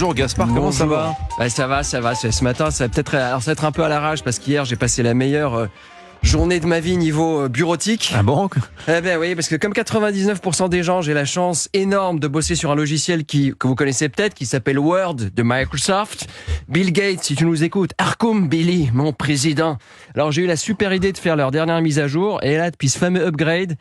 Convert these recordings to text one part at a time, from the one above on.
Bonjour Gaspard, comment ça va ? Ça va. Ce matin, ça va peut-être un peu à l'arrache parce qu'hier, j'ai passé la meilleure journée de ma vie niveau bureautique. Ah bon ? Eh ben oui, parce que comme 99% des gens, j'ai la chance énorme de bosser sur un logiciel que vous connaissez peut-être, qui s'appelle Word de Microsoft. Bill Gates, si tu nous écoutes, Arcum Billy, mon président. Alors j'ai eu la super idée de faire leur dernière mise à jour, et là, depuis ce fameux upgrade,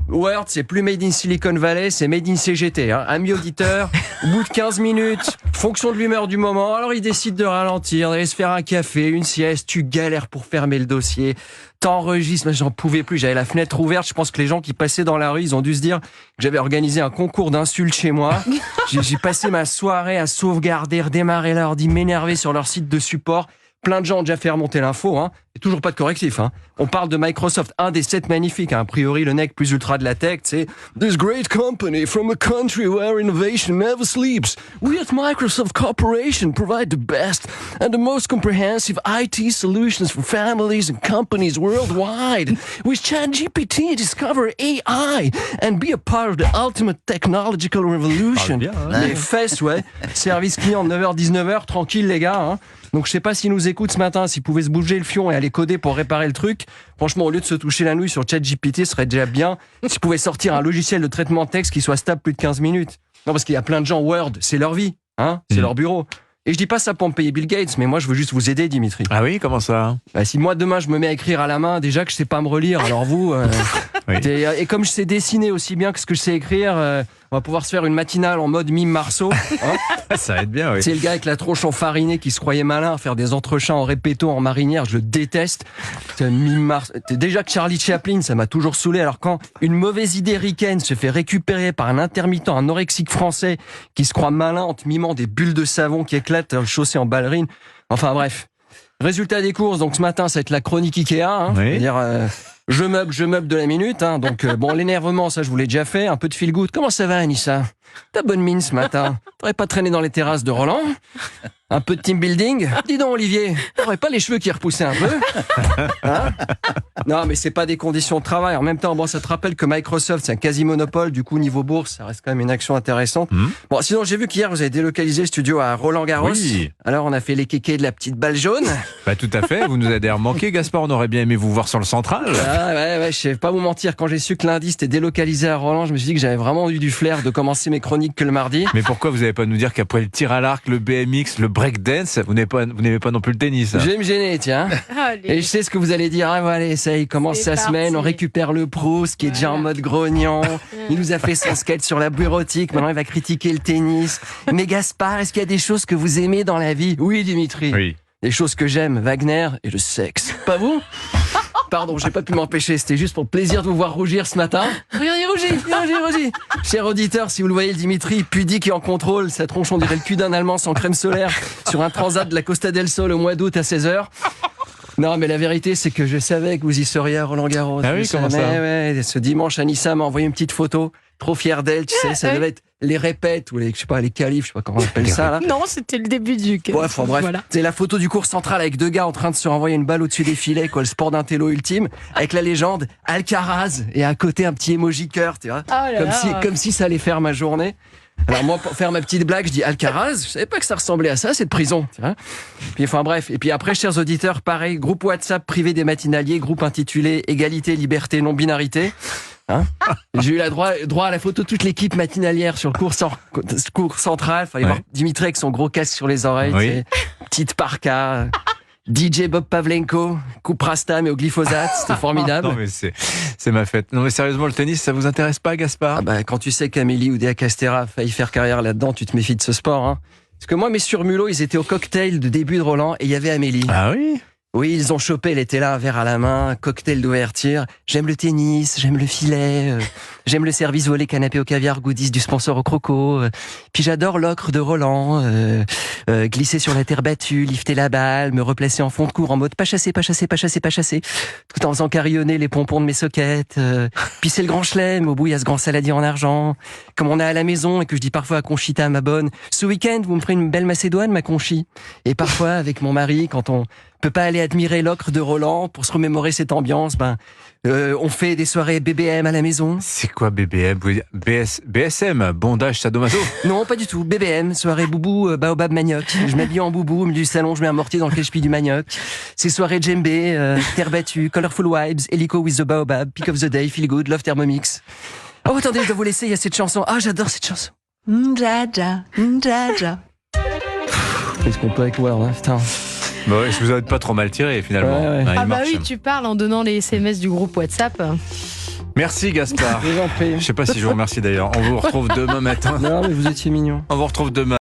Word, c'est plus made in Silicon Valley, c'est made in CGT. Ami auditeur, au bout de 15 minutes, fonction de l'humeur du moment, alors il décide de ralentir, d'aller se faire un café, une sieste, tu galères pour fermer le dossier, t'enregistres, mais j'en pouvais plus, j'avais la fenêtre ouverte, je pense que les gens qui passaient dans la rue, ils ont dû se dire que j'avais organisé un concours d'insultes chez moi. J'ai passé ma soirée à sauvegarder, redémarrer l'ordi, m'énerver sur leur site de support. Plein de gens ont déjà fait remonter l'info, et toujours pas de correctif. On parle de Microsoft, un des 7 magnifiques. A priori, le nec plus ultra de la tech, c'est This great company from a country where innovation never sleeps. We at Microsoft Corporation provide the best and the most comprehensive IT solutions for families and companies worldwide. With ChatGPT, discover AI and be a part of the ultimate technological revolution. Les fesses, ouais. Service client de 9h-19h, tranquille les gars. Donc je sais pas s'ils nous écoutent ce matin, s'ils pouvaient se bouger le fion et aller coder pour réparer le truc. Franchement, au lieu de se toucher la nouille sur ChatGPT, ce serait déjà bien s'ils pouvaient sortir un logiciel de traitement de texte qui soit stable plus de 15 minutes. Non, parce qu'il y a plein de gens, Word, c'est leur vie, c'est leur bureau. Et je dis pas ça pour me payer Bill Gates, mais moi je veux juste vous aider, Dimitri. Ah oui, comment ça ? Si moi demain je me mets à écrire à la main, déjà que je sais pas me relire, alors vous... Oui. Et comme je sais dessiner aussi bien que ce que je sais écrire, on va pouvoir se faire une matinale en mode mime Marceau. Ça va être bien, oui. C'est le gars avec la tronche enfarinée qui se croyait malin, faire des entrechats en répéto, en marinière, je le déteste. C'est mime Marceau. Déjà que Charlie Chaplin, ça m'a toujours saoulé. Alors quand une mauvaise idée ricaine se fait récupérer par un intermittent, un anorexique français qui se croit malin en te mimant des bulles de savon qui éclatent chaussées en ballerine. Enfin bref. Résultat des courses, donc ce matin, ça va être la chronique Ikea. Oui. C'est-à-dire, je meuble de la minute. Donc bon, l'énervement, ça je vous l'ai déjà fait. Un peu de feel good. Comment ça va, Anissa ? T'as bonne mine ce matin. T'aurais pas traîné dans les terrasses de Roland ? Un peu de team building ? Dis donc, Olivier, t'aurais pas les cheveux qui repoussaient un peu ? Non, mais c'est pas des conditions de travail. En même temps, bon, ça te rappelle que Microsoft, c'est un quasi-monopole. Du coup, niveau bourse, ça reste quand même une action intéressante. Bon, sinon, j'ai vu qu'hier, vous avez délocalisé le studio à Roland-Garros. Oui. Alors, on a fait les kékés de la petite balle jaune. Bah, tout à fait. Vous nous avez d'ailleurs manqué, Gaspard. On aurait bien aimé vous voir sur le central. Ah, ouais, je vais pas vous mentir. Quand j'ai su que lundi, c'était délocalisé à Roland, je me suis dit que j'avais vraiment eu du flair de commencer mes chroniques que le mardi. Mais pourquoi vous n'allez pas nous dire qu'après le tir à l'arc, le BMX, le breakdance, vous n'aimez pas non plus le tennis ? Je vais me gêner, tiens. Et je sais ce que vous allez dire. Voilà, ça y commence sa semaine, on récupère le Proust qui est déjà en mode grognon. Il nous a fait son sketch sur la bureautique. Maintenant, il va critiquer le tennis. Mais Gaspard, est-ce qu'il y a des choses que vous aimez dans la vie ? Oui, Dimitri. Oui. Des choses que j'aime, Wagner et le sexe. Pas vous ? Pardon, j'ai pas pu m'empêcher. C'était juste pour le plaisir de vous voir rougir ce matin. Regarde, il rougit. Cher auditeur, si vous le voyez, le Dimitri, pudique et en contrôle, sa tronche, on dirait le cul d'un Allemand sans crème solaire sur un transat de la Costa del Sol au mois d'août à 16h. Non, mais la vérité, c'est que je savais que vous y seriez à Roland-Garros. Ah oui, comment ça ? Ouais, ce dimanche, Anissa m'a envoyé une petite photo. Trop fière d'elle, tu sais, ça devait être les répètes ou les qualifs, je sais pas comment on appelle ça, là. Non, c'était le début du... Bref, voilà. C'est la photo du cours central avec 2 gars en train de se renvoyer une balle au-dessus des filets, le sport d'un télo ultime, avec la légende Alcaraz et à côté un petit emoji cœur, tu vois. Comme si ça allait faire ma journée. Alors moi, pour faire ma petite blague, je dis Alcaraz, je savais pas que ça ressemblait à ça, cette prison. Tu vois. Puis enfin bref, et puis après, chers auditeurs, pareil, groupe WhatsApp privé des matinaliers, groupe intitulé Égalité, Liberté, Non-Binarité. J'ai eu droit à la photo de toute l'équipe matinalière sur le cours central. Fallait voir Dimitri avec son gros casque sur les oreilles, tu sais, petite parka. DJ Bob Pavlenko, coupe rasta mais au glyphosate, c'était formidable. Non mais c'est ma fête. Non mais sérieusement, le tennis, ça vous intéresse pas, Gaspard ? Quand tu sais qu'Amélie ou Dea Castera a failli faire carrière là-dedans, tu te méfies de ce sport. Parce que moi, mes surmulots, ils étaient au cocktail de début de Roland et il y avait Amélie. Ah oui ? Oui, ils ont chopé, elle était là, un verre à la main, cocktail d'ouverture. J'aime le tennis, j'aime le filet, j'aime le service volé canapé au caviar, goodies du sponsor au croco. Puis j'adore l'ocre de Roland, glisser sur la terre battue, lifter la balle, me replacer en fond de cours en mode pas chasser, tout en faisant carillonner les pompons de mes sockets. Puis c'est le grand chelem, au bout il y a ce grand saladier en argent. Comme on a à la maison et que je dis parfois à Conchita, ma bonne, ce week-end vous me ferez une belle macédoine, ma Conchi. Et parfois avec mon mari, quand on peut pas aller admirer l'ocre de Roland pour se remémorer cette ambiance. On fait des soirées BBM à la maison. C'est quoi BBM? BSM, bondage sadomaso? Non, pas du tout. BBM, soirée boubou, baobab manioc. Je m'habille en boubou, au milieu du salon, je mets un mortier dans lequel je pille du manioc. C'est soirée djembé, terre battue, colorful vibes, hélico with the baobab, pick of the day, feel good, love thermomix. Oh, attendez, je dois vous laisser, il y a cette chanson. Ah, j'adore cette chanson. Jaja, jaja. Qu'est-ce qu'on peut avec Word, hein, putain. Bah ouais, je vous avais pas trop mal tiré finalement. Ouais. Il Ah bah marche. oui, tu parles en donnant les SMS du groupe WhatsApp. Merci Gaspard. Je vous en prie. Je sais pas si je vous remercie d'ailleurs. On vous retrouve demain matin. Non, mais vous étiez mignon. On vous retrouve demain.